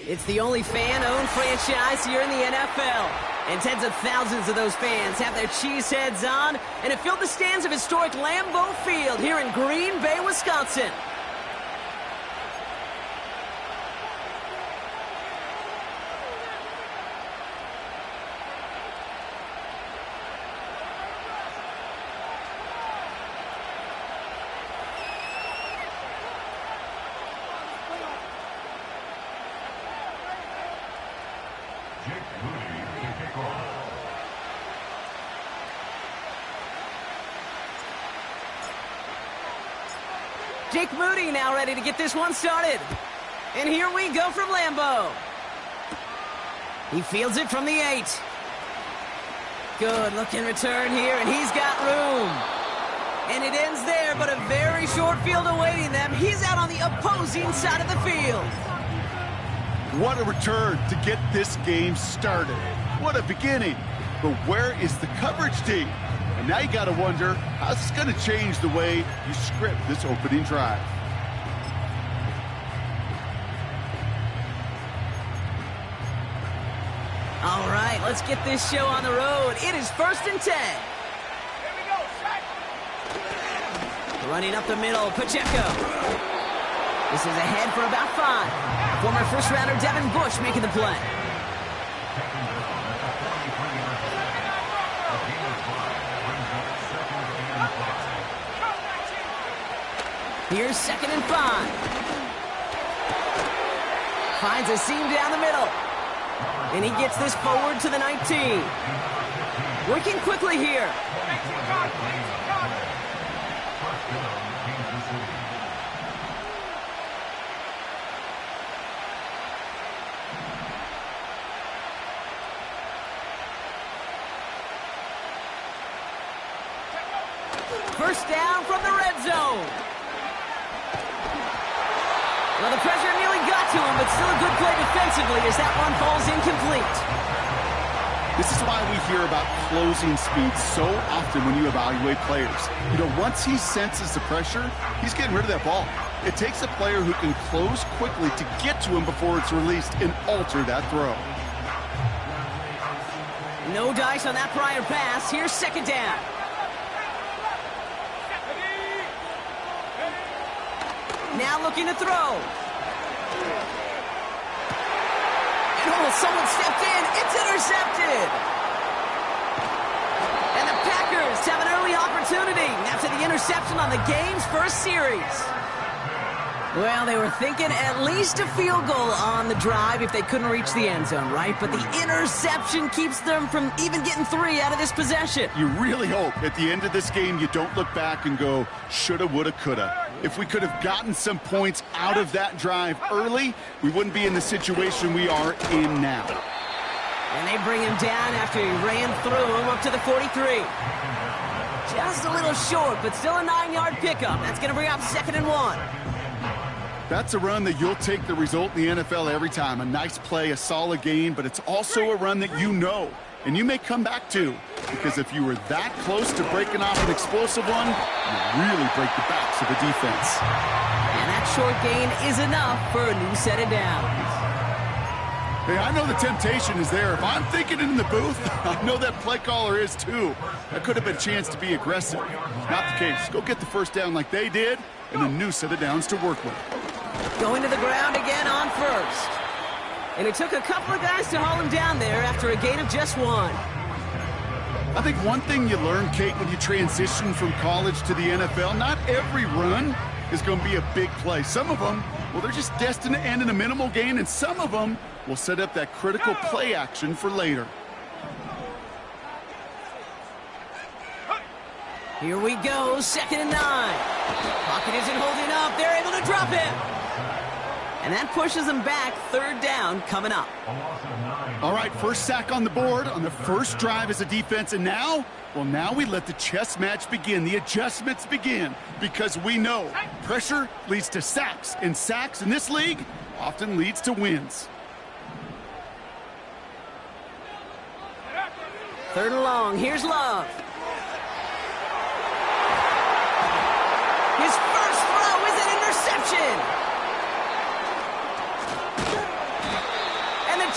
It's the only fan-owned franchise here in the NFL. And tens of thousands of those fans have their cheeseheads on, and it filled the stands of historic Lambeau Field here in Green Bay, Wisconsin. Jake Moody now ready to get this one started. And here we go from Lambeau. He fields it from the 8. Good looking return here, and he's got room. And it ends there, but a very short field awaiting them. He's out on the opposing side of the field. What a return to get this game started. What a beginning. But where is the coverage team? And now you got to wonder, how's this going to change the way you script this opening drive? All right, let's get this show on the road. It is 1st and 10. Here we go, set. Running up the middle, Pacheco. This is ahead for about 5. Former first-rounder Devin Bush making the play. Here's 2nd and 5. Finds a seam down the middle. And he gets this forward to the 19. Working quickly here. First down from the red zone. Well, the pressure nearly got to him, but still a good play defensively as that one falls incomplete. This is why we hear about closing speed so often when you evaluate players. You know, once he senses the pressure, he's getting rid of that ball. It takes a player who can close quickly to get to him before it's released and alter that throw. No dice on that prior pass. Here's 2nd down. Now looking to throw. And someone stepped in. It's intercepted. And the Packers have an early opportunity after the interception on the game's first series. Well, they were thinking at least a field goal on the drive if they couldn't reach the end zone, right? But the interception keeps them from even getting 3 out of this possession. You really hope at the end of this game you don't look back and go, shoulda, woulda, coulda. If we could have gotten some points out of that drive early, we wouldn't be in the situation we are in now. And they bring him down after he ran through him up to the 43. Just a little short, but still a 9-yard pickup. That's going to bring up 2nd and 1. That's a run that you'll take the result in the NFL every time. A nice play, a solid gain, but it's also a run that you know, and you may come back to. Because if you were that close to breaking off an explosive one, you really break the backs of the defense. And that short gain is enough for a new set of downs. Hey, I know the temptation is there. If I'm thinking it in the booth, I know that play caller is too. That could have been a chance to be aggressive. Not the case. Go get the first down like they did, and a new set of downs to work with. Going to the ground again on 1st. And it took a couple of guys to haul him down there after a gain of just 1. I think one thing you learn, Kate, when you transition from college to the NFL, not every run is going to be a big play. Some of them, well, they're just destined to end in a minimal gain, and some of them will set up that critical play action for later. Here we go, 2nd and 9. Pocket isn't holding up. They're able to drop him. And that pushes them back. 3rd down coming up. All right, first sack on the board on the first drive as a defense. And now, well, now we let the chess match begin. The adjustments begin because we know pressure leads to sacks. And sacks in this league often leads to wins. 3rd and long. Here's Love. His first throw is an interception.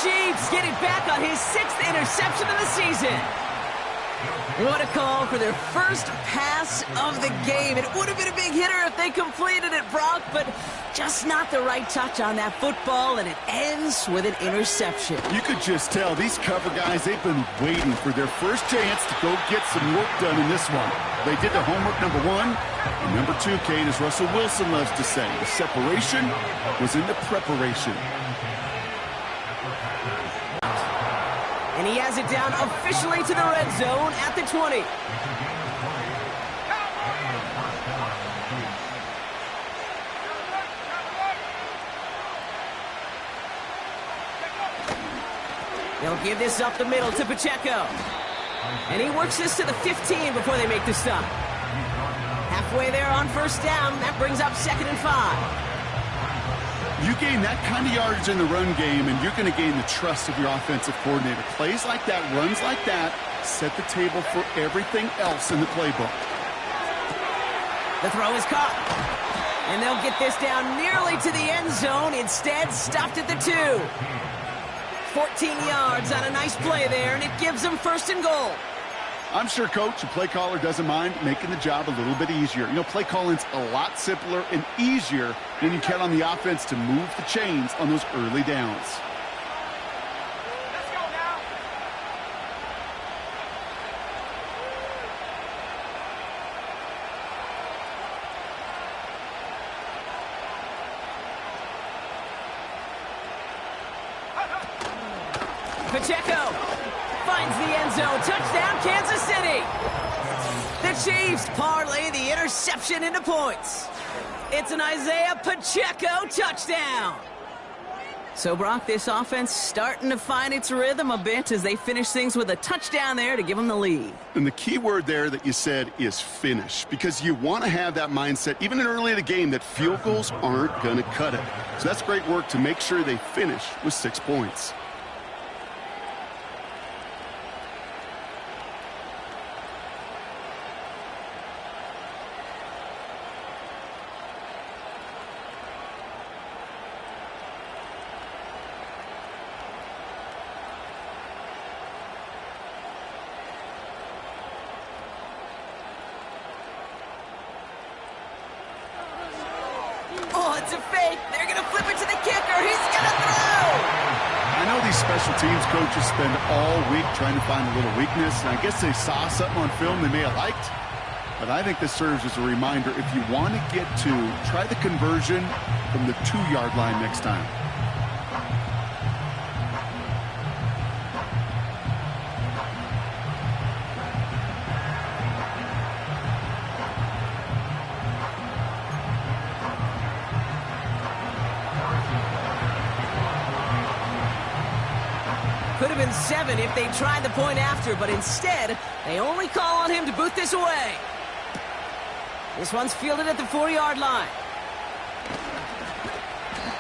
Chiefs getting back on his 6th interception of the season. What a call for their first pass of the game. It would have been a big hitter if they completed it, Brock, but just not the right touch on that football, and it ends with an interception. You could just tell these cover guys, they've been waiting for their first chance to go get some work done in this one. They did the homework, number one. And number two, Kate, as Russell Wilson loves to say, the separation was in the preparation. And he has it down officially to the red zone at the 20. They'll give this up the middle to Pacheco. And he works this to the 15 before they make the stop. Halfway there on first down. That brings up 2nd and 5. You gain that kind of yardage in the run game, and you're going to gain the trust of your offensive coordinator. Plays like that, runs like that, set the table for everything else in the playbook. The throw is caught. And they'll get this down nearly to the end zone. Instead, stopped at the 2. 14 yards on a nice play there, and it gives them 1st and goal. I'm sure, Coach, the play caller doesn't mind making the job a little bit easier. You know, play calling's a lot simpler and easier when you count on the offense to move the chains on those early downs. Let's go now. Pacheco finds the end zone. Touchdown, Kansas City. The Chiefs parlay the interception into points. It's an Isaiah Pacheco touchdown. So, Brock, this offense starting to find its rhythm a bit as they finish things with a touchdown there to give them the lead. And the key word there that you said is finish, because you want to have that mindset, even in early in the game, that field goals aren't going to cut it. So that's great work to make sure they finish with 6 points. Oh, it's a fake. They're going to flip it to the kicker. He's going to throw. I know these special teams coaches spend all week trying to find a little weakness, and I guess they saw something on film they may have liked. But I think this serves as a reminder, if you want to get to, try the conversion from the 2-yard line next time. Could have been 7 if they tried the point after, but instead, they only call on him to boot this away. This one's fielded at the 4-yard line.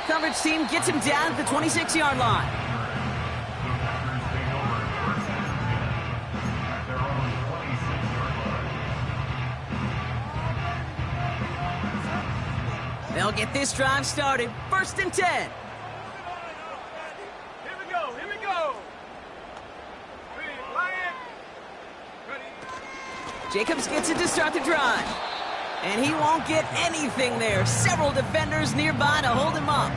Coverage team gets him down at the 26-yard line. They'll get this drive started. 1st and 10. Here we go. Here we go. Lion. Ready. Jacobs gets it to start the drive. And he won't get anything there. Several defenders nearby to hold him up.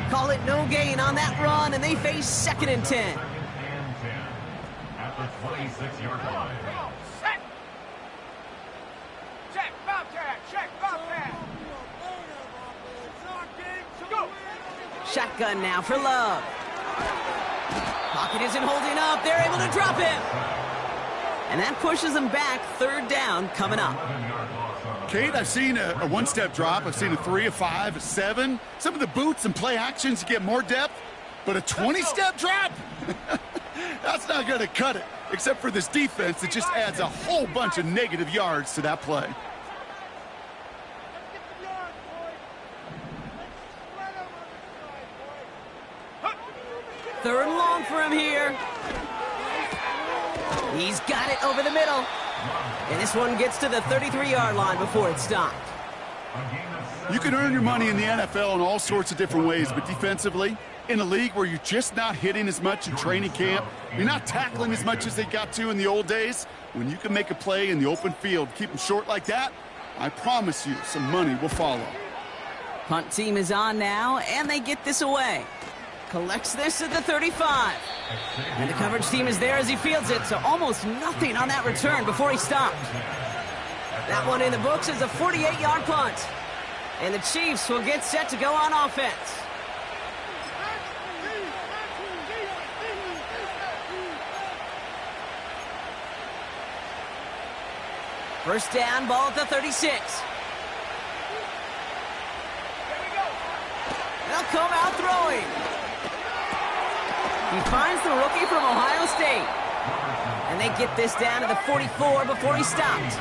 Call it no gain on that run, and they face 2nd and 10. At the 26-yard line. Come on. Set. Check. Bobcat. Check. Bobcat. Go. Shotgun now for Love. Pocket isn't holding up. They're able to drop him. And that pushes them back. 3rd down coming up. Kate, I've seen a 1-step drop. I've seen a 3, a 5, a 7. Some of the boots and play actions get more depth, but a 20-step drop? That's not going to cut it, except for this defense that just adds a whole bunch of negative yards to that play. Third and long for him here. He's got it over the middle. And this one gets to the 33-yard line before it's stopped. You can earn your money in the NFL in all sorts of different ways, but defensively, in a league where you're just not hitting as much in training camp, you're not tackling as much as they got to in the old days, when you can make a play in the open field, keep them short like that, I promise you some money will follow. Punt team is on now, and they get this away. Collects this at the 35. And the coverage team is there as he fields it, so almost nothing on that return before he stopped. That one in the books is a 48-yard punt. And the Chiefs will get set to go on offense. First down, ball at the 36. They'll come out throwing. He finds the rookie from Ohio State. And they get this down to the 44 before he stopped.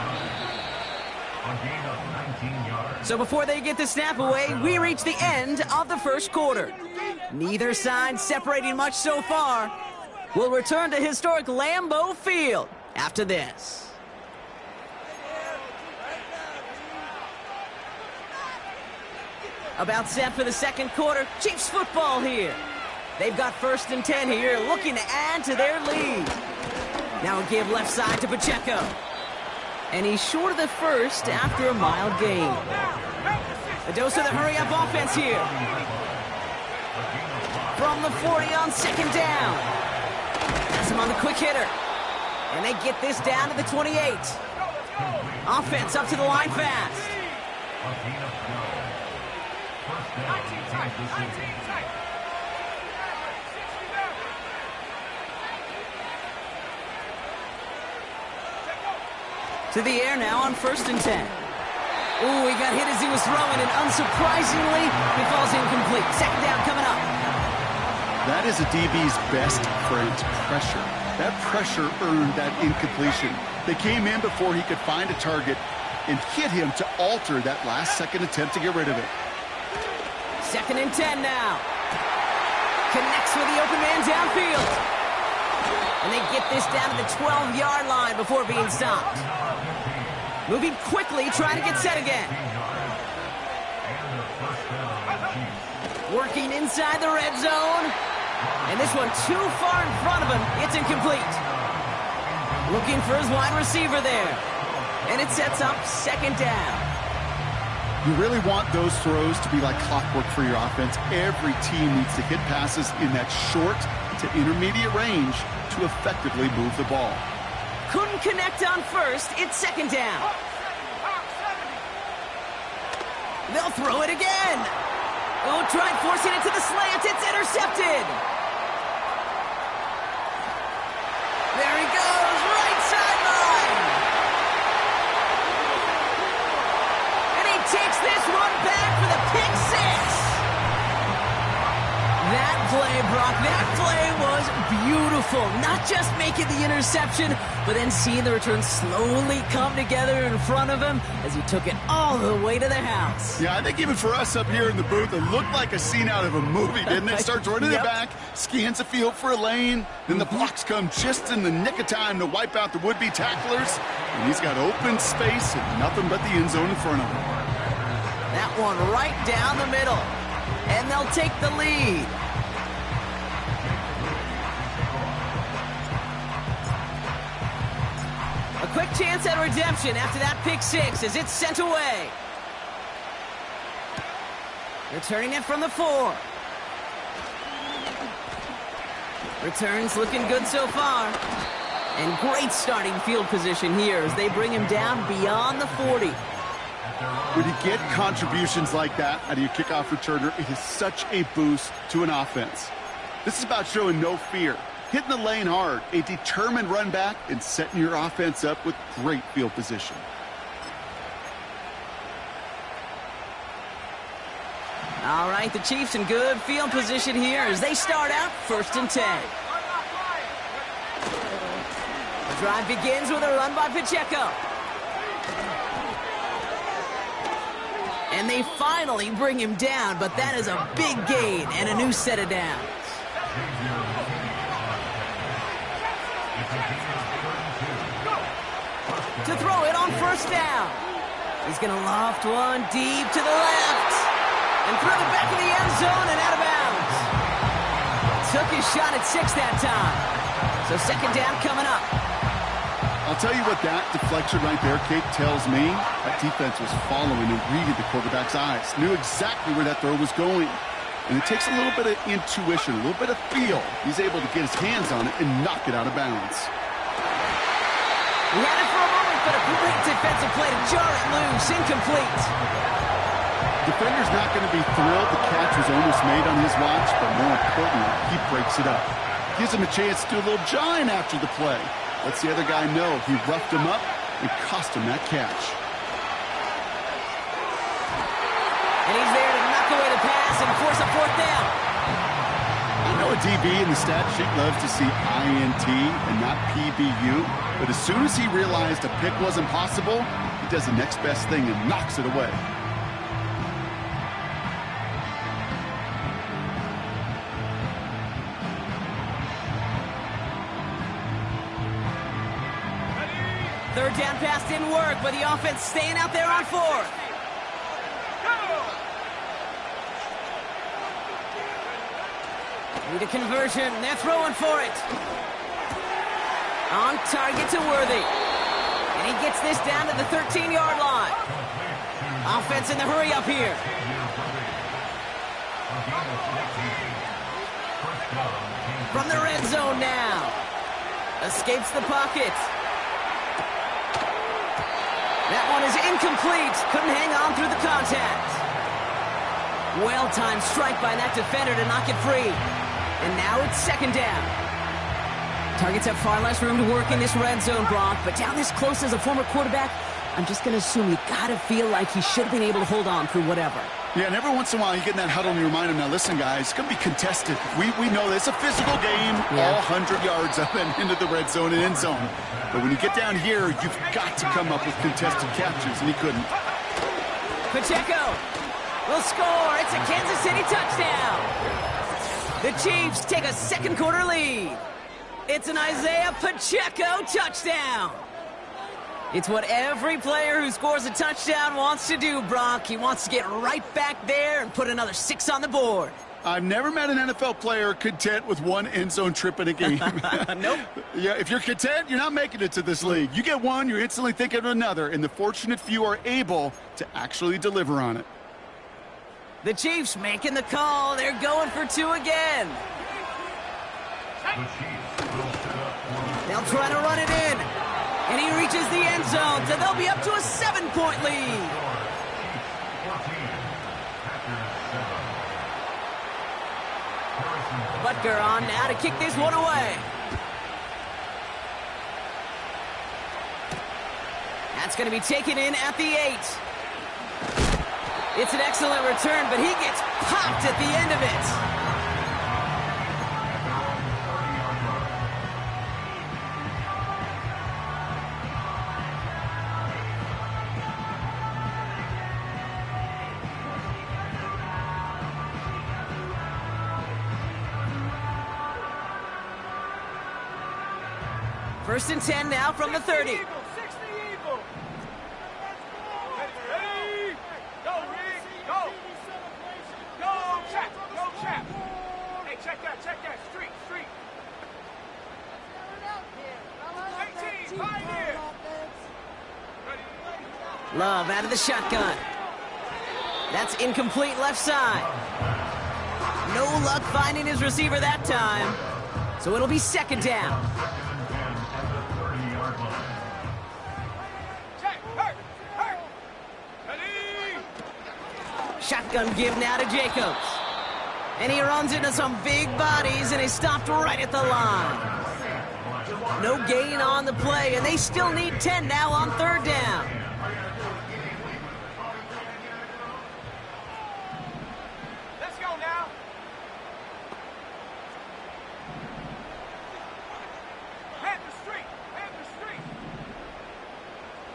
So before they get the snap away, we reach the end of the first quarter. Neither side separating much so far. We'll return to historic Lambeau Field after this. About set for the second quarter. Chiefs football here. They've got 1st and 10 here, looking to add to their lead. Now a give left side to Pacheco. And he's short of the first after a mild gain. A dose of the hurry-up offense here. From the 40 on 2nd down. Pass him on the quick hitter. And they get this down to the 28. Offense up to the line fast. To the air now on 1st and 10. Ooh, he got hit as he was throwing, and unsurprisingly, he falls incomplete. 2nd down coming up. That is a DB's best friend, pressure. That pressure earned that incompletion. They came in before he could find a target and hit him to alter that last-second attempt to get rid of it. 2nd and 10 now. Connects with the open man downfield. And they get this down to the 12-yard line before being stopped. Moving quickly, trying to get set again. Working inside the red zone. And this one too far in front of him. It's incomplete. Looking for his wide receiver there. And it sets up 2nd down. You really want those throws to be like clockwork for your offense. Every team needs to hit passes in that short to intermediate range to effectively move the ball. Couldn't connect on 1st. It's 2nd down. They'll throw it again. Oh, tried forcing it to the slant. It's intercepted. There he goes. Right sideline. And he takes this one back for the pick 6. That play, Brock, that play was beautiful. Not just making the interception, but then seeing the return slowly come together in front of him as he took it all the way to the house. Yeah, I think even for us up here in the booth, it looked like a scene out of a movie, didn't it? Starts running it back, scans the field for a lane, then the blocks come just in the nick of time to wipe out the would-be tacklers, and he's got open space and nothing but the end zone in front of him. That one right down the middle, and they'll take the lead. A quick chance at redemption after that pick 6 as it's sent away. Returning it from the 4. Returns looking good so far. And great starting field position here as they bring him down beyond the 40. When you get contributions like that out of your kickoff returner, it is such a boost to an offense. This is about showing no fear, hitting the lane hard, a determined run back, and setting your offense up with great field position. All right, the Chiefs in good field position here as they start out 1st and 10. The drive begins with a run by Pacheco. And they finally bring him down, but that is a big gain and a new set of downs. To throw it on 1st down. He's going to loft one deep to the left. And through the back of the end zone and out of bounds. Took his shot at 6 that time. So second down coming up. I'll tell you what that deflection right there, Kate, tells me. That defense was following and reading the quarterback's eyes. Knew exactly where that throw was going. And it takes a little bit of intuition, a little bit of feel. He's able to get his hands on it and knock it out of bounds. He had it for a moment, but a great defensive play to jar it loose. Incomplete. Defender's not going to be thrilled the catch was almost made on his watch, but more importantly, he breaks it up. Gives him a chance to do a little jawing after the play. Lets the other guy know he roughed him up and cost him that catch. And he's there to knock away the pass and force a fourth down. I know a DB in the stat sheet loves to see INT and not PBU, but as soon as he realized a pick wasn't possible, he does the next best thing and knocks it away. Third down pass didn't work, but the offense staying out there on fourth. Need a conversion. They're throwing for it. On target to Worthy. And he gets this down to the 13-yard line. Offense in the hurry up here. From the red zone now. Escapes the pocket. That one is incomplete. Couldn't hang on through the contact. Well-timed strike by that defender to knock it free. And now it's second down. Targets have far less room to work in this red zone, Brock. But down this close as a former quarterback, I'm just going to assume you got to feel like he should have been able to hold on through whatever. Yeah, and every once in a while you get in that huddle and you remind him, now listen, guys, it's going to be contested. We know this. It's a physical game, all 100 yards up and into the red zone and end zone. But when you get down here, you've got to come up with contested catches, and he couldn't. Pacheco will score. It's a Kansas City touchdown. The Chiefs take a second quarter lead. It's an Isaiah Pacheco touchdown. It's what every player who scores a touchdown wants to do, Brock. He wants to get right back there and put another 6 on the board. I've never met an NFL player content with one end zone trip in a game. Nope. Yeah, if you're content, you're not making it to this league. You get one, you're instantly thinking of another, and the fortunate few are able to actually deliver on it. The Chiefs making the call. They're going for 2 again. They'll try to run it in. And he reaches the end zone, so they'll be up to a 7-point lead. Butker on now to kick this one away. That's going to be taken in at the 8. It's an excellent return, but he gets popped at the end of it. First and 10 now from the 30. 60 Eagle. Ready? Go, Rick. Go. Go, chap. Go, chap. Hey, check that. Street. 18, Pioneer. Love out of the shotgun. That's incomplete left side. No luck finding his receiver that time. So it'll be second down. Shotgun give now to Jacobs. And he runs into some big bodies and is stopped right at the line. No gain on the play, and they still need 10 now on third down. Let's go now. Head the street.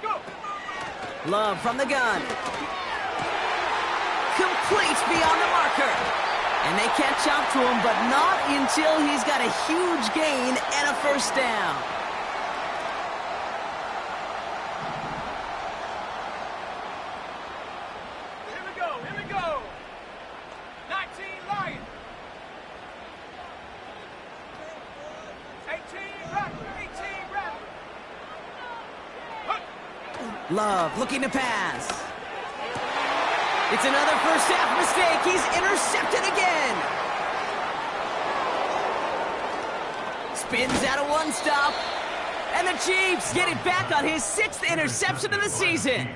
Go. Love from the gun. Complete beyond the marker. And they catch up to him, but not until he's got a huge gain and a first down. Here we go. Lion. 18 Raptor. 18 Raptor. Love looking to pass. It's another first half mistake. He's intercepted again. Spins out of one stop. And the Chiefs get it back on his 6th interception of the season.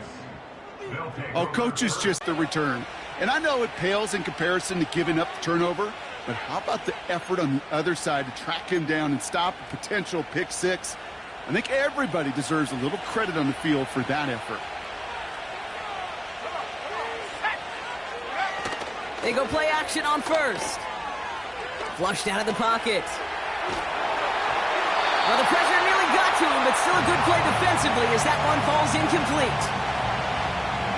Oh, coach is just the return. And I know it pales in comparison to giving up the turnover, but how about the effort on the other side to track him down and stop a potential pick six? I think everybody deserves a little credit on the field for that effort. They go play action on first. Flushed out of the pocket. Well, the pressure nearly got to him, but still a good play defensively as that one falls incomplete.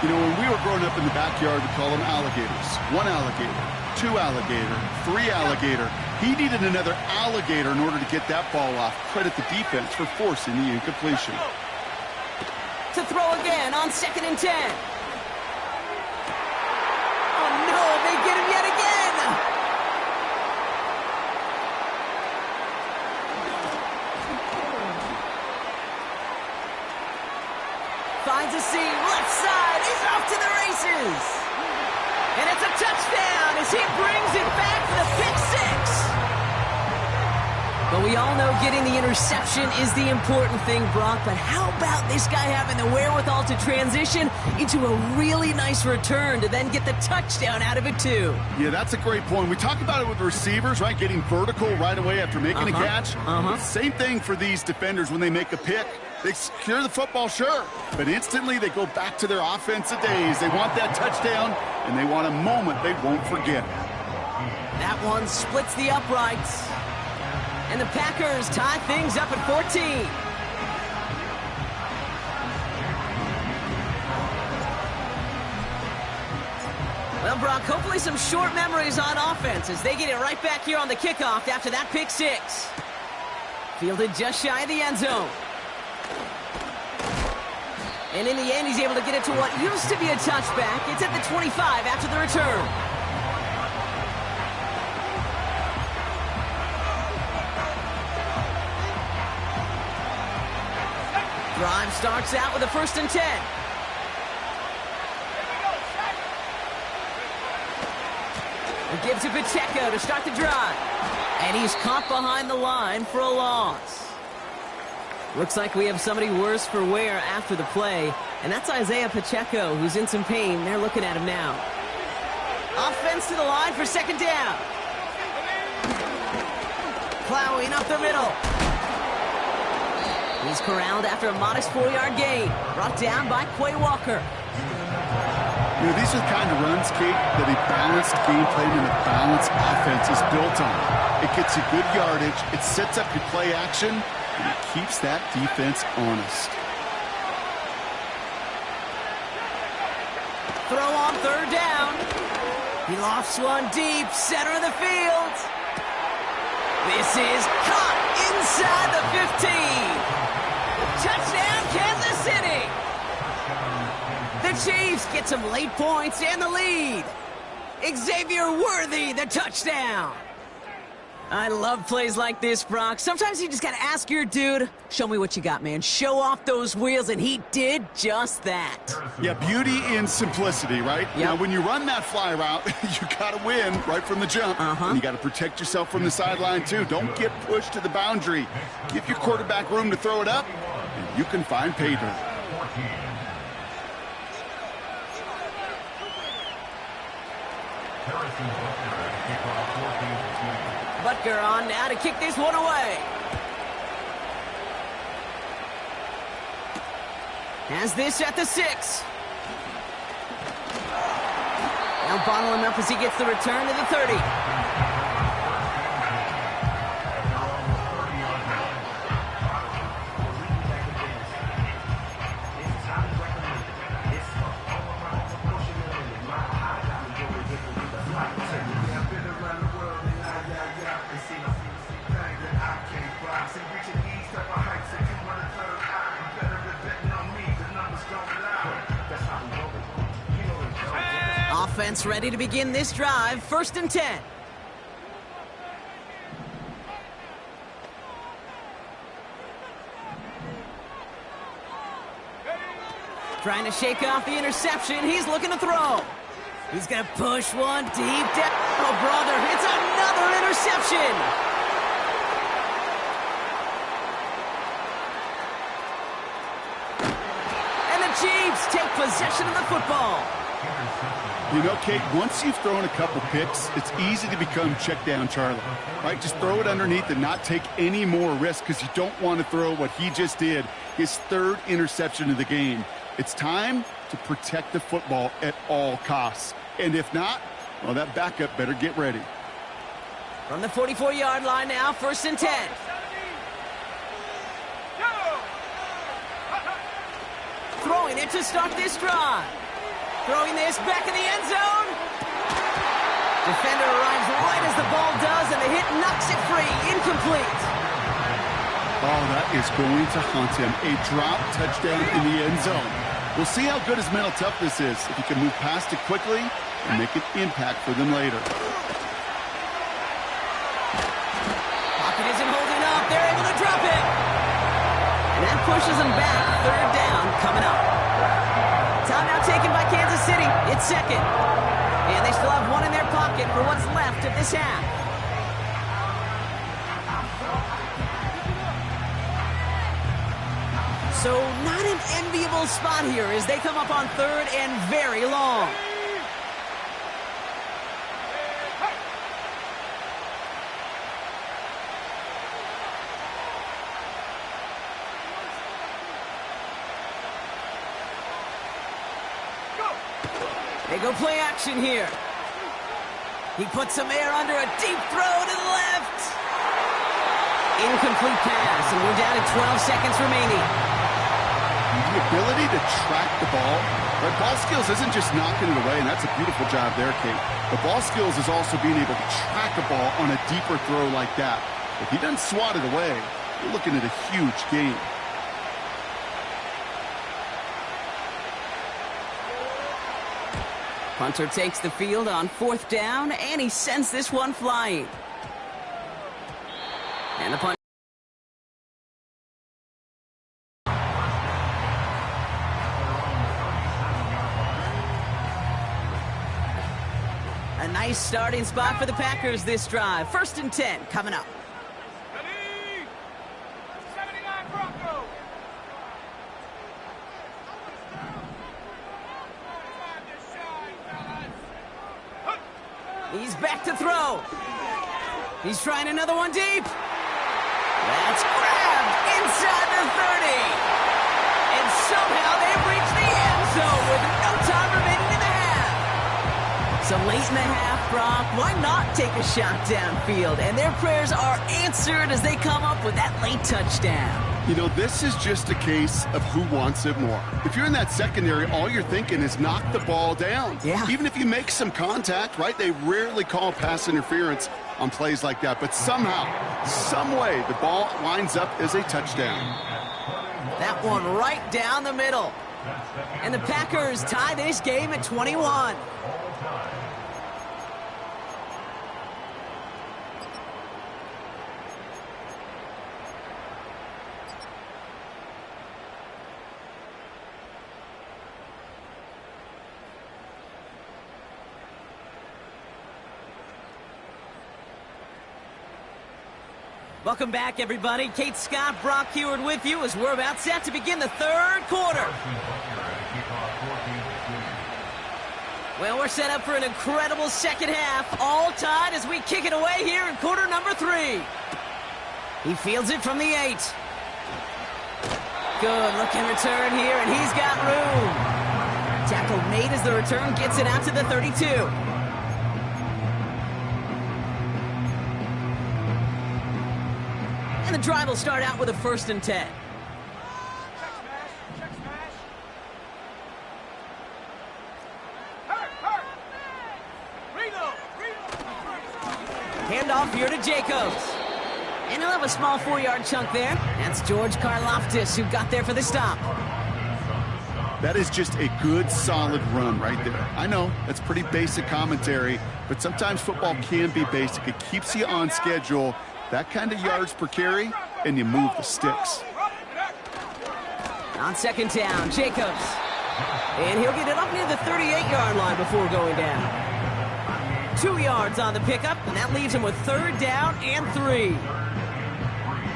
You know, when we were growing up in the backyard, we call them alligators. 1 alligator, 2 alligator, 3 alligator. He needed another alligator in order to get that ball off. Credit the defense for forcing the incompletion. To throw again on 2nd and 10. Oh, no, they get him yet again. Finds a seam, left side, he's off to the races. And it's a touchdown as he brings it back for the pick six. But we all know getting the interception is the important thing, Brock. But how about this guy having the wherewithal to transition into a really nice return to then get the touchdown out of it, too? Yeah, that's a great point. We talk about it with receivers, right? Getting vertical right away after making a catch. Same thing for these defenders when they make a pick. They secure the football, sure, but instantly they go back to their offensive days. They want that touchdown, and they want a moment they won't forget. That one splits the uprights. And the Packers tie things up at 14. Well, Brock, hopefully some short memories on offense as they get it right back here on the kickoff after that pick six. Fielded just shy of the end zone. And in the end, he's able to get it to what used to be a touchback. It's at the 25 after the return. Drive starts out with a 1st and 10. It gives to Pacheco to start the drive. And he's caught behind the line for a loss. Looks like we have somebody worse for wear after the play, and that's Isaiah Pacheco, who's in some pain. They're looking at him now. Offense to the line for 2nd down. Plowing up the middle. He's corralled after a modest 4-yard gain. Brought down by Quay Walker. You know, these are the kind of runs, Kate, that a balanced game plan and a balanced offense is built on. It gets you good yardage, it sets up your play action, and it keeps that defense honest. Throw on 3rd down. He lofts one deep, center of the field. This is caught inside the 15. Touchdown, Kansas City. The Chiefs get some late points and the lead. Xavier Worthy, the touchdown. I love plays like this, Brock. Sometimes you just got to ask your dude, show me what you got, man. Show off those wheels, and he did just that. Yeah, beauty in simplicity, right? Yep. Now, when you run that fly route, you got to win right from the jump. And you got to protect yourself from the sideline, too. Don't get pushed to the boundary. Give your quarterback room to throw it up, and you can find pay dirt. Butker on now to kick this one away. Has this at the 6. Now bottle him up as he gets the return to the 30. Defense ready to begin this drive. 1st and 10. Trying to shake off the interception. He's looking to throw. He's going to push one deep down. Oh, brother, it's another interception. And the Chiefs take possession of the football. You know, Kate, once you've thrown a couple picks, it's easy to become check down Charlie, right? Just throw it underneath and not take any more risk because you don't want to throw what he just did, his 3rd interception of the game. It's time to protect the football at all costs. And if not, well, that backup better get ready. From the 44-yard line now, 1st and 10. Throwing it to start this drive. Throwing this back in the end zone. Defender arrives right as the ball does, and the hit knocks it free. Incomplete. Oh, that is going to haunt him. A drop touchdown in the end zone. We'll see how good his mental toughness is, if he can move past it quickly and make an impact for them later. Pocket isn't holding up. They're able to drop it. And that pushes them back. 3rd down coming up. Timeout taken by Kansas City. It's 2nd. And they still have one in their pocket for what's left of this half. So not an enviable spot here as they come up on 3rd and very long. They go play action here. He puts some air under a deep throw to the left. Incomplete pass, and we're down to 12 seconds remaining. The ability to track the ball, but ball skills isn't just knocking it away, and that's a beautiful job there, Kate. The ball skills is also being able to track a ball on a deeper throw like that. If he doesn't swat it away, you're looking at a huge game. Punter takes the field on 4th down, and he sends this one flying. And the punt. A nice starting spot for the Packers this drive. 1st and 10 coming up. Ready? 79 Broncos. He's back to throw. He's trying another one deep. That's grabbed inside the 30. And somehow they've reached the end zone with no time remaining in the half. So late in the half, Brock, why not take a shot downfield? And their prayers are answered as they come up with that late touchdown. You know, this is just a case of who wants it more. If you're in that secondary, all you're thinking is knock the ball down. Yeah. Even if you make some contact, right? They rarely call pass interference on plays like that. But somehow, some way, the ball winds up as a touchdown. That one right down the middle. And the Packers tie this game at 21. Welcome back, everybody. Kate Scott, Brock Heward with you as we're about set to begin the 3rd quarter. Well, we're set up for an incredible second half, all tied as we kick it away here in quarter number 3. He fields it from the 8. Good looking return here, and he's got room. Tackle made as the return gets it out to the 32. And the drive will start out with a 1st and 10. Check smash. Hurt. Reload. Handoff here to Jacobs. And he'll have a small 4-yard chunk there. That's George Karlaftis who got there for the stop. That is just a good, solid run right there. I know, that's pretty basic commentary, but sometimes football can be basic. It keeps you on schedule, that kind of yards per carry, and you move the sticks. On second down, Jacobs. And he'll get it up near the 38-yard line before going down. 2 yards on the pickup, and that leaves him with third down and 3.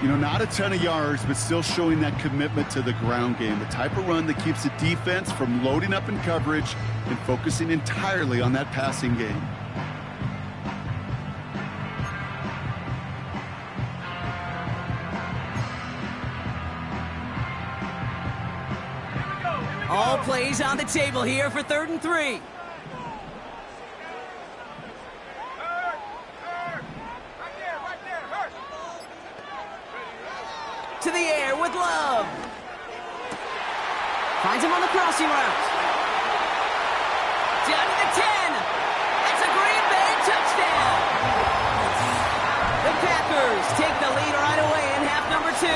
You know, not a ton of yards, but still showing that commitment to the ground game. The type of run that keeps the defense from loading up in coverage and focusing entirely on that passing game. All plays on the table here for 3rd and 3. To the air with Love. Finds him on the crossing route. Down to the 10. That's a Green Bay touchdown. The Packers take the lead right away in half number 2.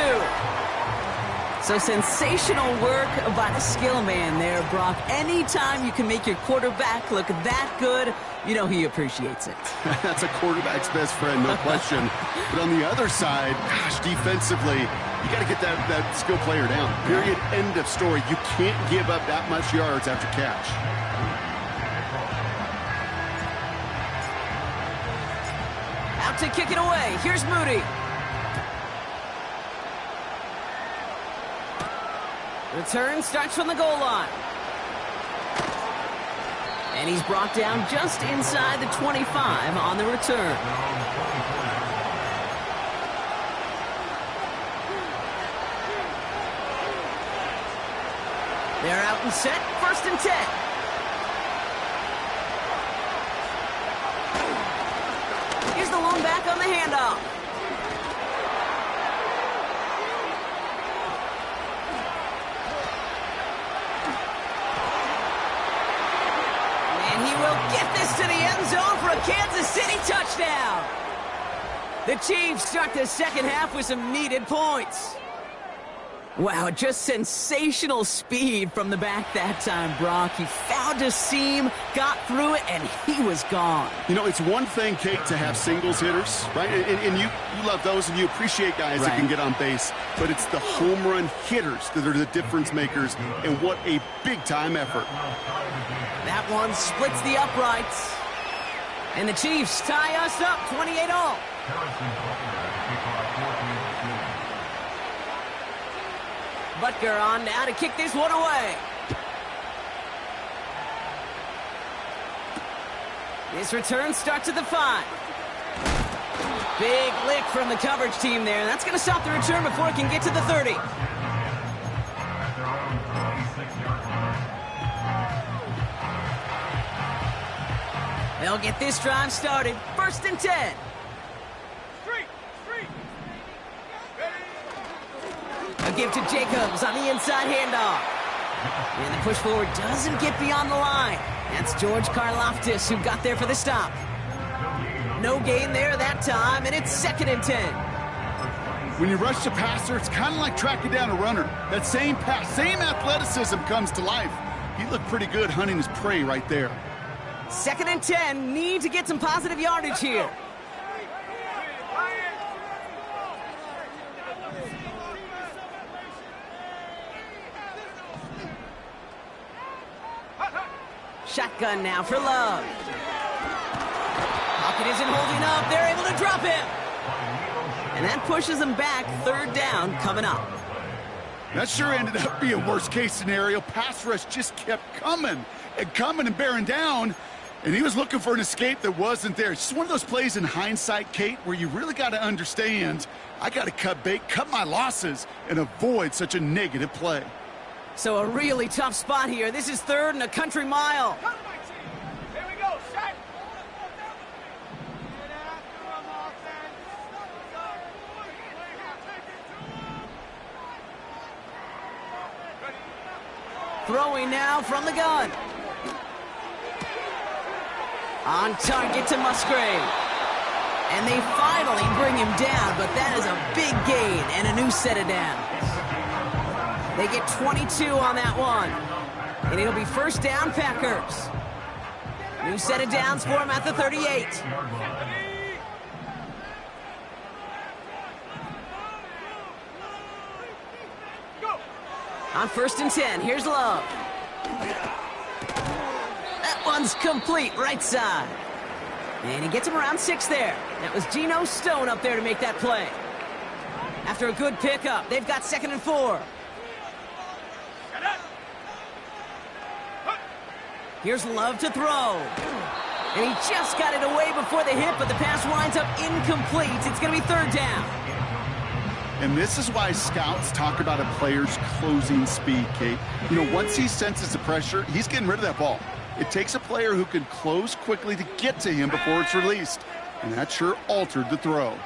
So sensational work by the skill man there, Brock. Anytime you can make your quarterback look that good, you know he appreciates it. That's a quarterback's best friend, no question. But on the other side, gosh, defensively, you got to get that skill player down. Period. End of story. You can't give up that much yards after catch. Out to kick it away. Here's Moody. Return starts from the goal line. And he's brought down just inside the 25 on the return. They're out and set, 1st and 10. Here's the lone back on the handoff. And he will get this to the end zone for a Kansas City touchdown. The Chiefs start the second half with some needed points. Wow, just sensational speed from the back that time, Brock. He found a seam, got through it, and he was gone. You know, it's one thing, Kate, to have singles hitters, right? And you love those, and you appreciate guys that can get on base. But it's the home run hitters that are the difference makers, and what a big-time effort. That one splits the uprights. And the Chiefs tie us up 28-all. Butker on now to kick this one away. This return starts at the 5. Big lick from the coverage team there. That's going to stop the return before it can get to the 30. They'll get this drive started. 1st and 10. A give to Jacobs on the inside handoff. And the push forward doesn't get beyond the line. That's George Karlaftis who got there for the stop. No gain there that time, and it's 2nd and 10. When you rush the passer, it's kind of like tracking down a runner. That same pass, same athleticism comes to life. He looked pretty good hunting his prey right there. 2nd and 10. Need to get some positive yardage here. Shotgun now for Love. Pocket isn't holding up. They're able to drop him. And that pushes them back. 3rd down coming up. That sure ended up being worst-case scenario. Pass rush just kept coming and bearing down. And he was looking for an escape that wasn't there. It's just one of those plays in hindsight, Kate, where you really got to understand, I got to cut bait, cut my losses, and avoid such a negative play. So a really tough spot here. This is 3rd and a country mile. Here we go, shot. Throwing now from the gun. On target to Musgrave. And they finally bring him down, but that is a big gain and a new set of downs. They get 22 on that one. And it'll be first down, Packers. New set of downs for him at the 38. On first and 10, here's Love. That one's complete, right side. And he gets him around 6 there. That was Geno Stone up there to make that play. After a good pickup, they've got 2nd and 4. Here's Love to throw. And he just got it away before the hit, but the pass winds up incomplete. It's going to be 3rd down. And this is why scouts talk about a player's closing speed, Kate. You know, once he senses the pressure, he's getting rid of that ball. It takes a player who can close quickly to get to him before it's released. And that sure altered the throw.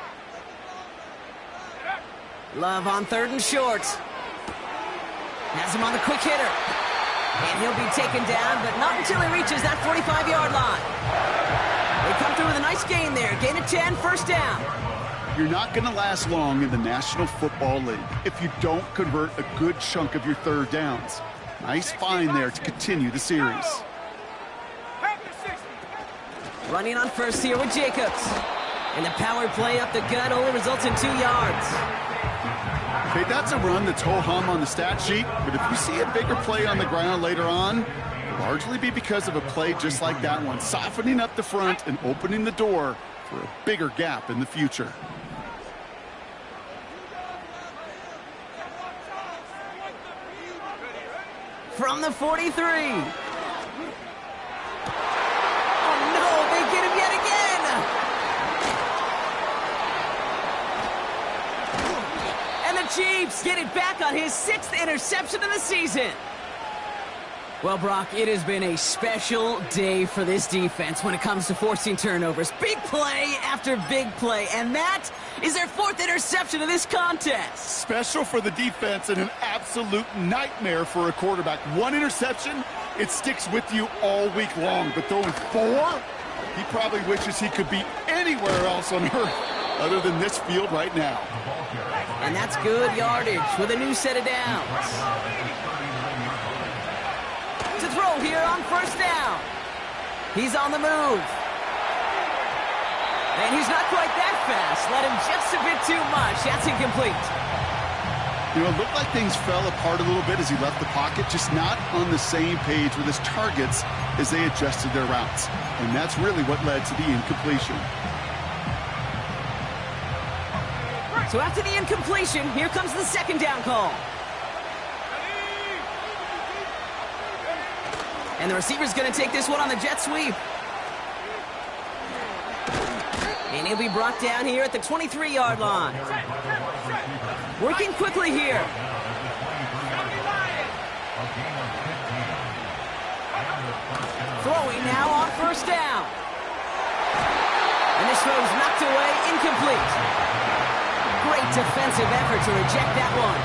Love on 3rd and short. Has him on the quick hitter. And he'll be taken down, but not until he reaches that 45-yard line. They come through with a nice gain there. Gain of 10, first down. You're not going to last long in the National Football League if you don't convert a good chunk of your 3rd downs. Nice find there to continue the series. Running on first here with Jacobs. And the power play up the gut only results in 2 yards. Okay, that's a run that's ho-hum on the stat sheet, but if you see a bigger play on the ground later on, it'll largely be because of a play just like that one, softening up the front and opening the door for a bigger gap in the future. From the 43. Oh, no, they get him yet again. And the Chiefs get it back on his 6th interception of the season. Well, Brock, it has been a special day for this defense when it comes to forcing turnovers. Big play after big play, and that is their 4th interception of this contest. Special for the defense and an absolute nightmare for a quarterback. 1 interception, it sticks with you all week long, but throwing 4, he probably wishes he could be anywhere else on earth other than this field right now. And that's good yardage with a new set of downs. To throw here on first down. He's on the move. And he's not quite that fast. Let him just a bit too much. That's incomplete. You know, it looked like things fell apart a little bit as he left the pocket, just not on the same page with his targets as they adjusted their routes. And that's really what led to the incompletion. So after the incompletion, here comes the 2nd down call. And the receiver's going to take this one on the jet sweep. And he'll be brought down here at the 23-yard line. Working quickly here. Throwing now on first down. And this throw's knocked away, incomplete. Great defensive effort to reject that one.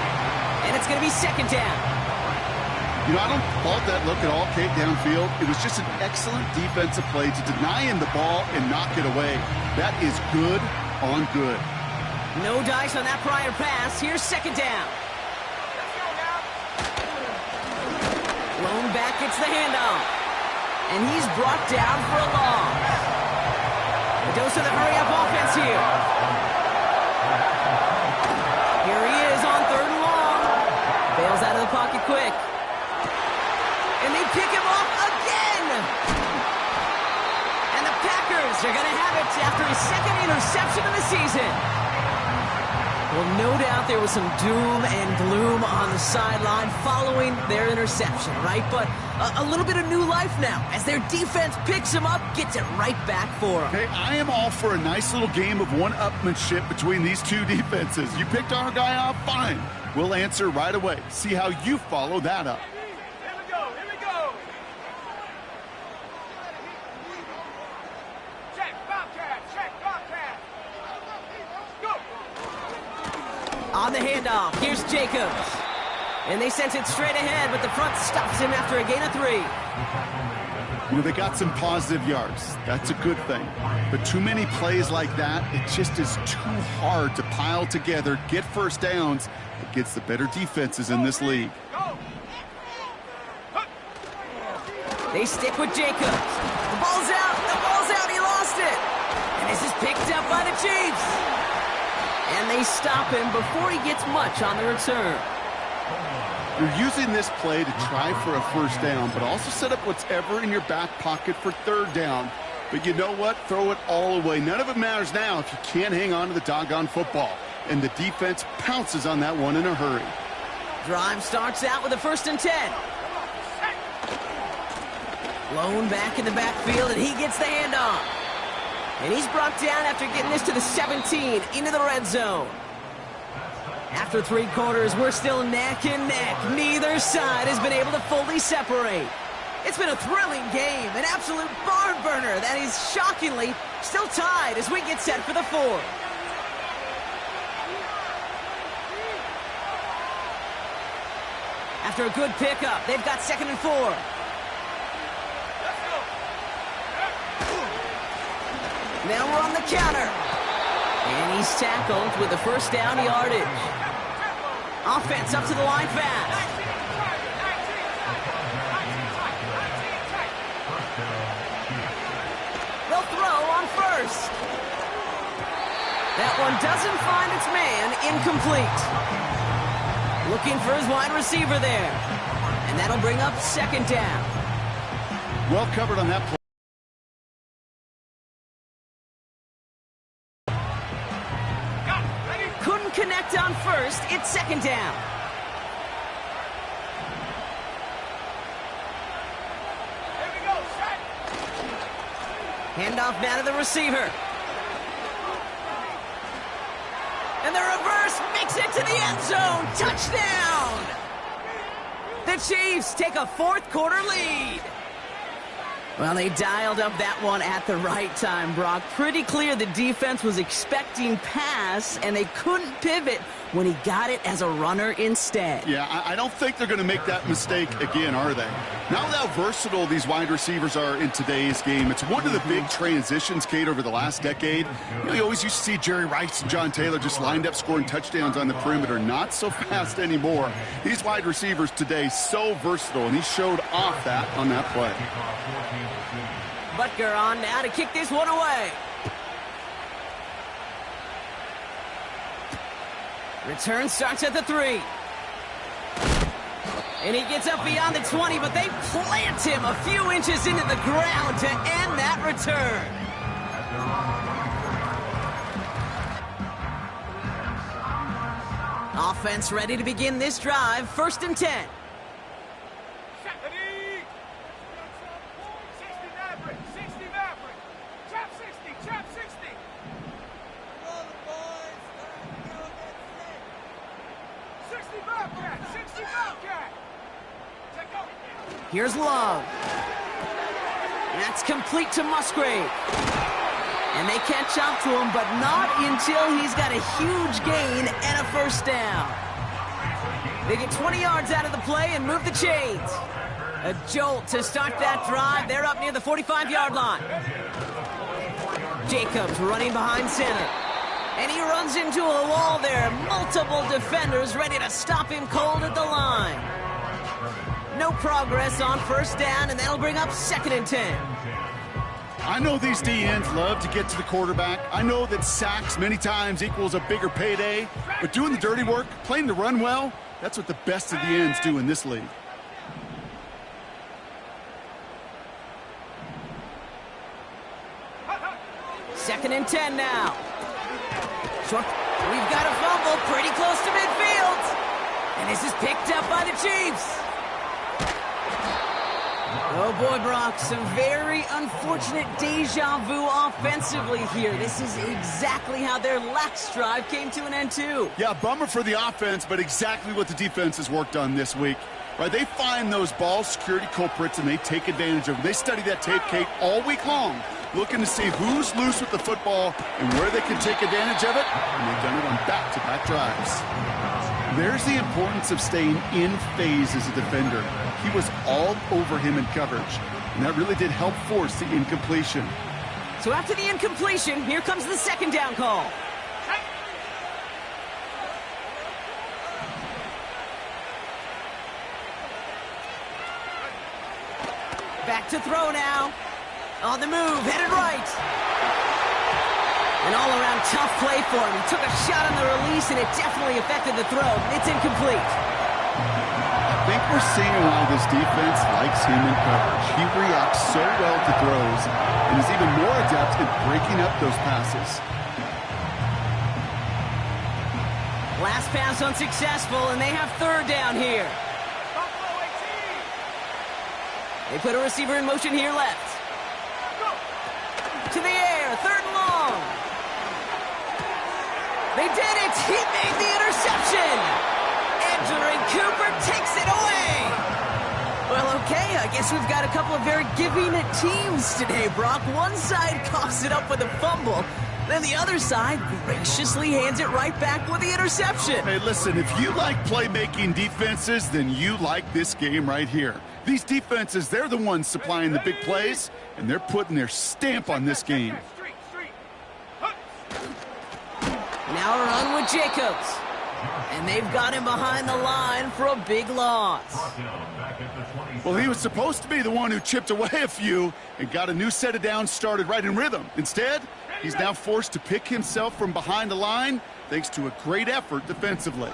And it's going to be 2nd down. You know, I don't fault that look at all, Kate, downfield. It was just an excellent defensive play to deny him the ball and knock it away. That is good on good. No dice on that prior pass. Here's 2nd down. Lone back gets the handoff. And he's brought down for a loss. A dose of the hurry-up offense here. Here he is on 3rd and long. Bails out of the pocket quick. And they pick him off again. And the Packers are going to have it after his 2nd interception of the season. Well, no doubt there was some doom and gloom on the sideline following their interception, right? But a little bit of new life now as their defense picks him up, gets it right back for him. Hey, I am all for a nice little game of one-upmanship between these two defenses. You picked our guy off, fine. We'll answer right away. See how you follow that up. On the handoff, here's Jacobs. And they sent it straight ahead, but the front stops him after a gain of 3. You know, they got some positive yards. That's a good thing. But too many plays like that, it just is too hard to pile together, get first downs against the better defenses in this league. They stick with Jacobs. The ball's out. The ball's out. He lost it. And this is picked up by the Chiefs. And they stop him before he gets much on the return. You're using this play to try for a first down, but also set up whatever in your back pocket for third down. But you know what? Throw it all away. None of it matters now if you can't hang on to the doggone football. And the defense pounces on that one in a hurry. Drive starts out with a 1st and 10. Blown back in the backfield, and he gets the handoff. And he's brought down after getting this to the 17 into the red zone. After 3 quarters, we're still neck and neck. Neither side has been able to fully separate. It's been a thrilling game, an absolute barn burner that is shockingly still tied as we get set for the 4th. After a good pickup, they've got 2nd and 4. Now we're on the counter. And he's tackled with the 1st down yardage. Offense up to the line fast. They'll throw on 1st. That one doesn't find its man. Incomplete. Looking for his wide receiver there. And that'll bring up 2nd down. Well covered on that play. Couldn't connect on 1st. It's 2nd down. Here we go, set. Handoff now to the receiver. And the reverse makes it to the end zone. Touchdown! The Chiefs take a 4th quarter lead. Well, they dialed up that one at the right time, Brock. Pretty clear the defense was expecting pass, and they couldn't pivot when he got it as a runner instead. Yeah, I don't think they're going to make that mistake again, are they? Now how versatile these wide receivers are in today's game. It's one of the big transitions, Kate, over the last decade. You always used to see Jerry Rice and John Taylor just lined up scoring touchdowns on the perimeter. Not so fast anymore. These wide receivers today, so versatile, and he showed off that on that play. Butker on now to kick this one away. Return starts at the 3. And he gets up beyond the 20, but they plant him a few inches into the ground to end that return. Offense ready to begin this drive. 1st and 10. Here's Love. That's complete to Musgrave. And they catch up to him, but not until he's got a huge gain and a 1st down. They get 20 yards out of the play and move the chains. A jolt to start that drive. They're up near the 45-yard line. Jacobs running behind center. And he runs into a wall there. Multiple defenders ready to stop him cold at the line. No progress on 1st down, and that'll bring up 2nd and 10. I know these DNs love to get to the quarterback. I know that sacks many times equals a bigger payday, but doing the dirty work, playing the run well, that's what the best of the ends do in this league. Second and 10 now. Short. We've got a fumble pretty close to midfield. And this is picked up by the Chiefs. Oh boy, Brock, some very unfortunate deja vu offensively here. This is exactly how their last drive came to an end too. Yeah, bummer for the offense, but exactly what the defense has worked on this week. Right, they find those ball security culprits and they take advantage of them. They study that tape, Kate, all week long, looking to see who's loose with the football and where they can take advantage of it, and they've done it on back-to-back drives. There's the importance of staying in phase as a defender. He was all over him in coverage, and that really did help force the incompletion. So after the incompletion, here comes the 2nd down call. Back to throw now. On the move, headed right. An all-around tough play for him. He took a shot on the release, and it definitely affected the throw. It's incomplete. I think we're seeing why this defense likes him in coverage. He reacts so well to throws and is even more adept at breaking up those passes. Last pass unsuccessful, and they have third down here. They put a receiver in motion here left. To the air, third and long. They did it! He made the interception! Ibtryin Cooper takes it away! Well, okay, I guess we've got a couple of very giving teams today, Brock. One side coughs it up with a fumble, then the other side graciously hands it right back with the interception. Hey, listen, if you like playmaking defenses, then you like this game right here. These defenses, they're the ones supplying the big plays, and they're putting their stamp on this game. Now a run with Jacobs. And they've got him behind the line for a big loss. Well, he was supposed to be the one who chipped away a few and got a new set of downs started right in rhythm. Instead, he's now forced to pick himself from behind the line thanks to a great effort defensively.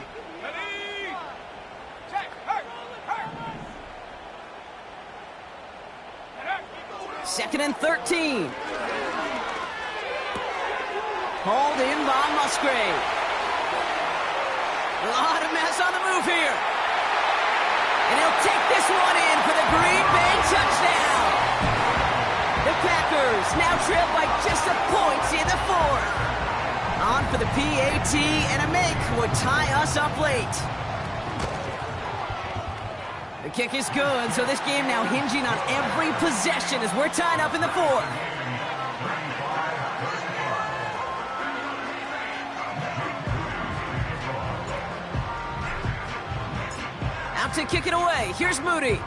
Second and 13. Hauled in by Musgrave. A lot of mess on the move here. And he'll take this one in for the Green Bay touchdown. The Packers now trail by just a point in the fourth. On for the PAT, and a make would tie us up late. The kick is good, so this game now hinging on every possession as we're tied up in the fourth. Out to kick it away. Here's Moody.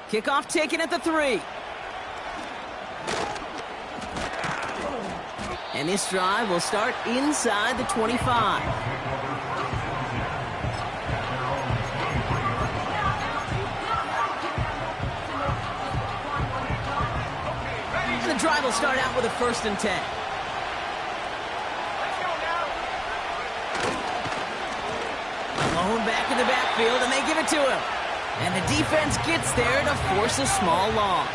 Kickoff taken at the 3. And this drive will start inside the 25. And the drive will start out with a 1st and 10. Alone back in the backfield, and they give it to him. And the defense gets there to force a small loss.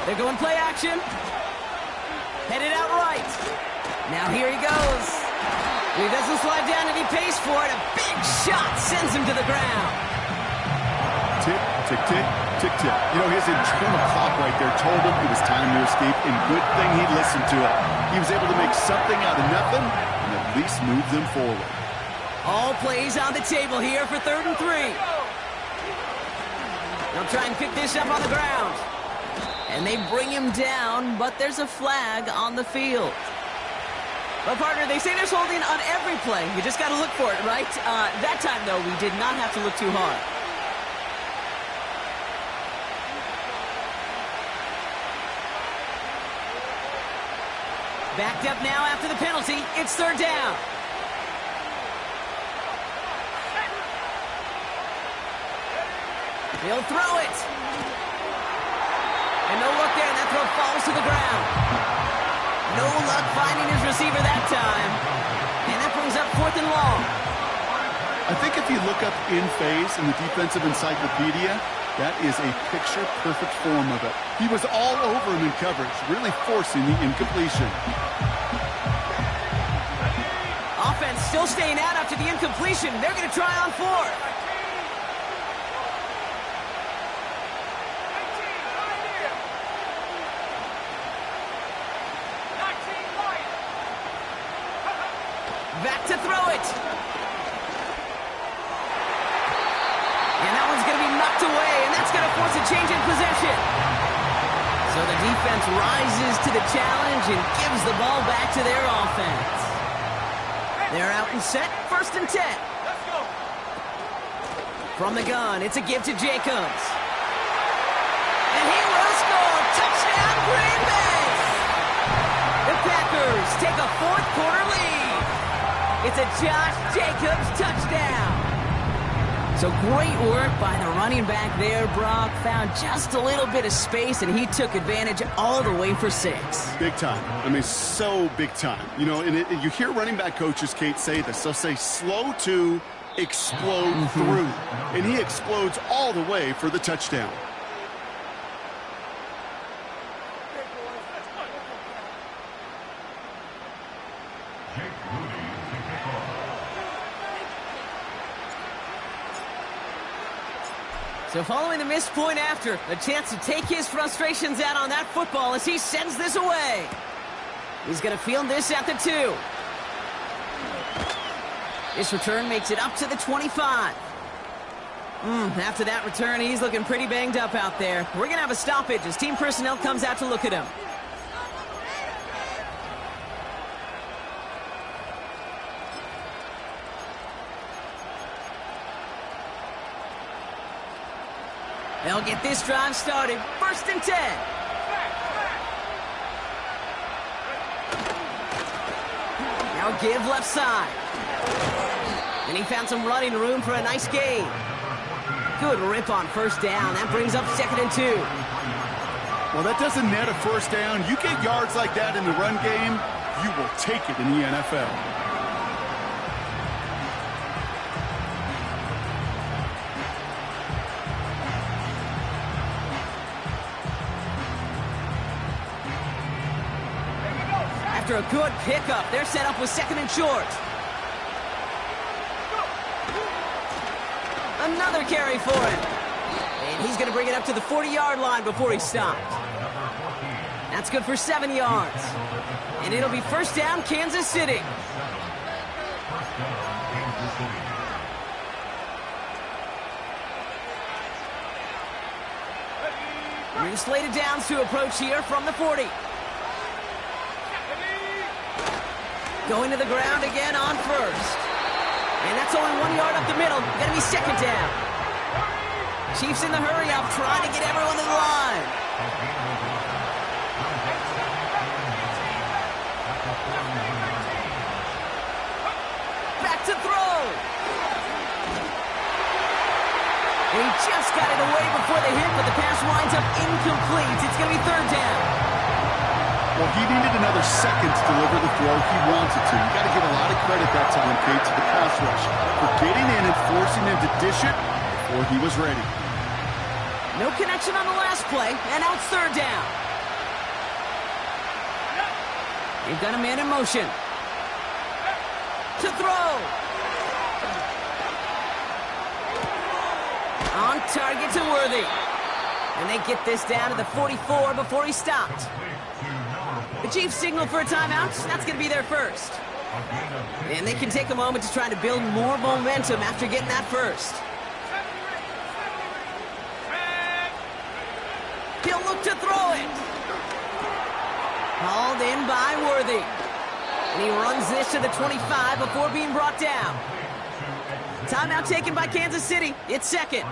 They're going play action. Headed out right. Now here he goes. He doesn't slide down and he pays for it. A big shot sends him to the ground. Tick, tick, tick, tick, tick. You know, his internal clock right there told him it was time to escape, and good thing he listened to it. He was able to make something out of nothing and at least move them forward. All plays on the table here for 3rd and 3. They'll try and pick this up on the ground. And they bring him down, but there's a flag on the field. Well, partner, they say there's holding on every play. You just got to look for it, right? That time, though, we did not have to look too hard. Backed up now after the penalty. It's 3rd down. He'll throw it. And no luck there, and that throw falls to the ground. No luck finding his receiver that time. And that brings up 4th and long. I think if you look up in phase in the defensive encyclopedia, that is a picture-perfect form of it. He was all over him in coverage, really forcing the incompletion. Offense still staying out after the incompletion. They're going to try on 4th. Back to throw it. And that one's going to be knocked away, and that's going to force a change in possession. So the defense rises to the challenge and gives the ball back to their offense. They're out and set, 1st and 10. Let's go. From the gun, it's a give to Jacobs. And he will score. Touchdown! Packers take a fourth-quarter lead. It's a Josh Jacobs touchdown. So great work by the running back there, Brock. Found just a little bit of space, and he took advantage all the way for 6. Big time. I mean, so big time. You know, and you hear running back coaches, Kate, say this. They'll say slow to explode through. And he explodes all the way for the touchdown. So following the missed point after, a chance to take his frustrations out on that football as he sends this away. He's going to field this at the 2. This return makes it up to the 25. After that return, he's looking pretty banged up out there. We're going to have a stoppage as team personnel comes out to look at him. They'll get this drive started. 1st and 10. Now give left side. And he found some running room for a nice gain. Good rip on 1st down. That brings up 2nd and 2. Well, that doesn't net a 1st down. You get yards like that in the run game, you will take it in the NFL. After a good pickup, they're set up with 2nd and short. Another carry for him. And he's going to bring it up to the 40-yard line before he stopped. That's good for 7 yards. And it'll be 1st down, Kansas City. New slated downs to approach here from the 40. Going to the ground again on 1st. And that's only 1 yard up the middle. Gonna be 2nd down. Chiefs in the hurry up, trying to get everyone to the line. Back to throw. And he just got it away before the hit, but the pass winds up incomplete. It's gonna be 3rd down. Well, he needed another second to deliver the throw he wanted to. You got to give a lot of credit that time, Kate, to the pass rush for getting in and forcing him to dish it before he was ready. No connection on the last play, and now it's 3rd down. They've got a man in motion. To throw. On target to Worthy. And they get this down to the 44 before he stopped. The Chiefs signal for a timeout. That's going to be their 1st. And they can take a moment to try to build more momentum after getting that 1st. He'll look to throw it. Hauled in by Worthy. And he runs this to the 25 before being brought down. Timeout taken by Kansas City. It's 2nd.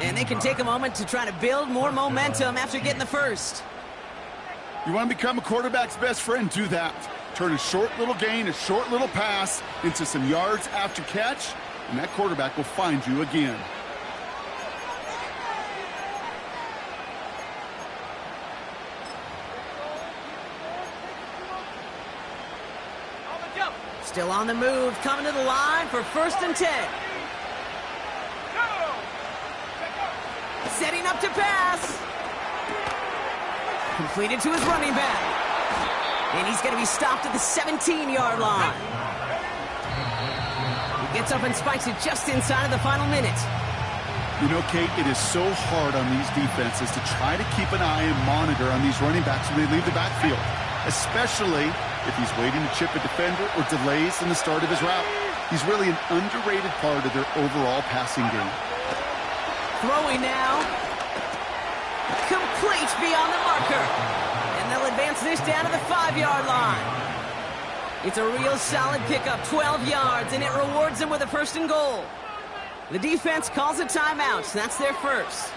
And they can take a moment to try to build more momentum after getting the 1st. You want to become a quarterback's best friend, do that. Turn a short little gain, a short little pass into some yards after catch, and that quarterback will find you again. Still on the move, coming to the line for 1st and 10. Setting up to pass. Completed to his running back. And he's going to be stopped at the 17-yard line. He gets up and spikes it just inside of the final minute. You know, Kate, it is so hard on these defenses to try to keep an eye and monitor on these running backs when they leave the backfield, especially if he's waiting to chip a defender or delays in the start of his route. He's really an underrated part of their overall passing game. Throwing now. Complete beyond the marker. And they'll advance this down to the 5-yard line. It's a real solid pickup, 12 yards, and it rewards them with a 1st and goal. The defense calls a timeout. That's their 1st.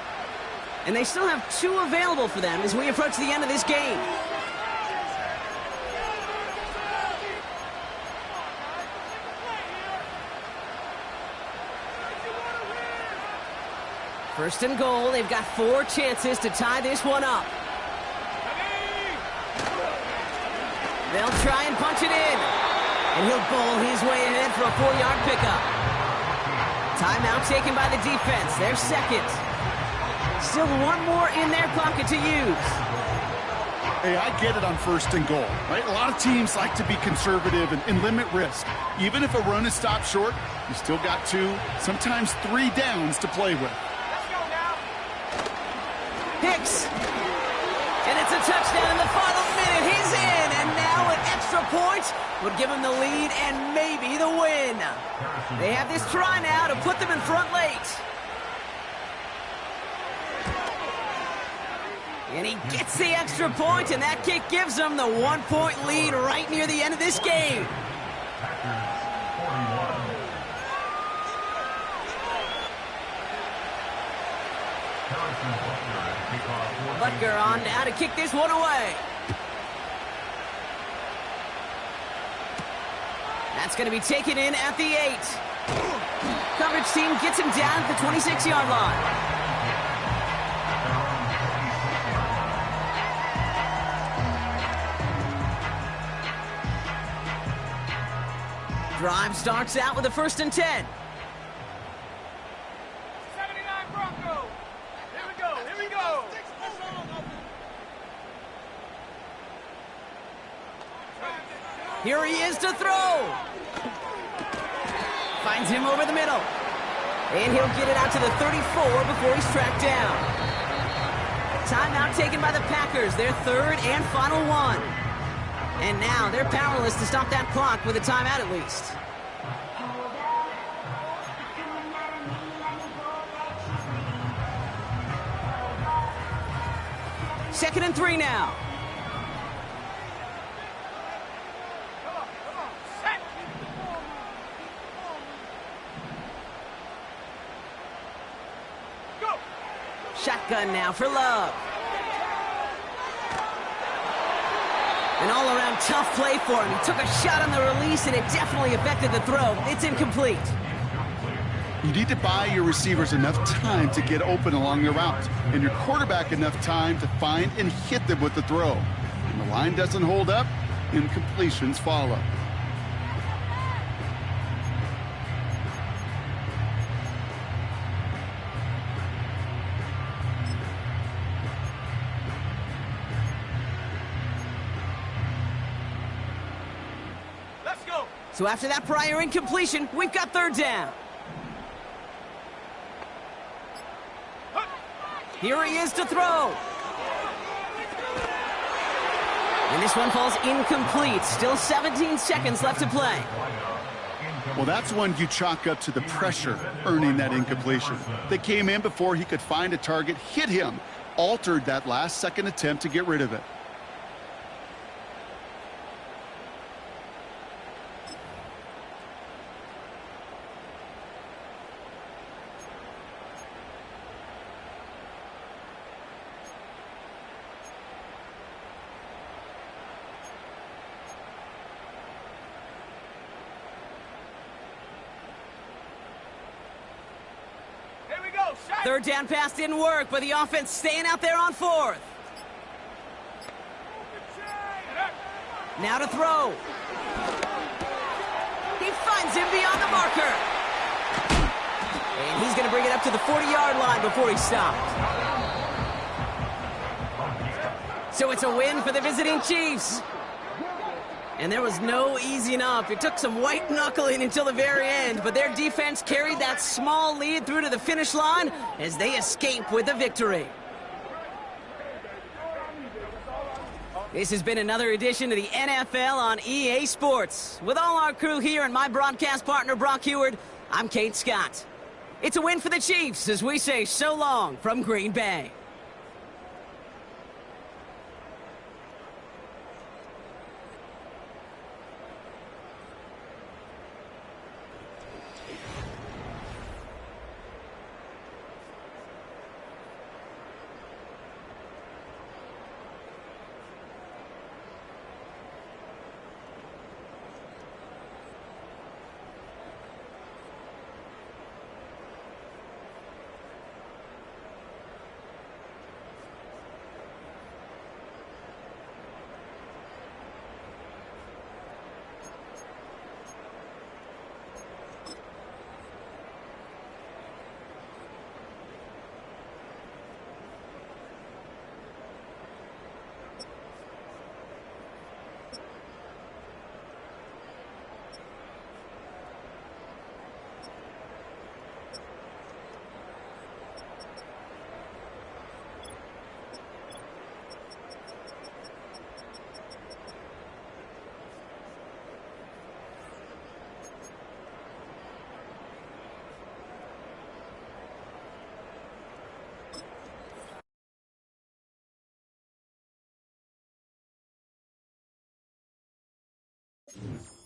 And they still have 2 available for them as we approach the end of this game. First and goal. They've got 4 chances to tie this one up. They'll try and punch it in. And he'll bowl his way ahead for a 4-yard pickup. Timeout taken by the defense. Their second. Still one more in their pocket to use. Hey, I get it on first and goal, right? A lot of teams like to be conservative and limit risk. Even if a run is stopped short, you still got 2, sometimes 3 downs to play with. Let's go now. Hicks. And it's a touchdown in the final minute. He's in. And now an extra point would give him the lead and maybe the win. They have this try now to put them in front late. And he gets the extra point, and that kick gives them the 1-point lead right near the end of this game. Butker on now to kick this one away. That's going to be taken in at the 8. Coverage team gets him down at the 26-yard line. Drive starts out with a 1st and 10. 79 Broncos. Here we go. Here we go. Here he is to throw. Finds him over the middle. And he'll get it out to the 34 before he's tracked down. Timeout taken by the Packers, their 3rd and final one. And now they're powerless to stop that clock with a timeout at least. Second and 3 now. Come on. Set. Go. Shotgun now for Love. An all-around tough play for him. He took a shot on the release, and it definitely affected the throw. It's incomplete. You need to buy your receivers enough time to get open along their routes, and your quarterback enough time to find and hit them with the throw. When the line doesn't hold up, incompletions follow. Let's go. So after that prior incompletion, we've got 3rd down. Here he is to throw. And this one falls incomplete. Still 17 seconds left to play. Well, that's one you chalk up to the pressure earning that incompletion. They came in before he could find a target, hit him, altered that last-second attempt to get rid of it. Here we go. Set. 3rd down pass didn't work, but the offense staying out there on 4th. Now to throw. He finds him beyond the marker. And he's going to bring it up to the 40-yard line before he's stopped. So it's a win for the visiting Chiefs. And there was no easing up. It took some white knuckling until the very end, but their defense carried that small lead through to the finish line as they escape with the victory. This has been another edition of the NFL on EA Sports. With all our crew here and my broadcast partner, Brock Heward, I'm Kate Scott. It's a win for the Chiefs as we say so long from Green Bay. 10.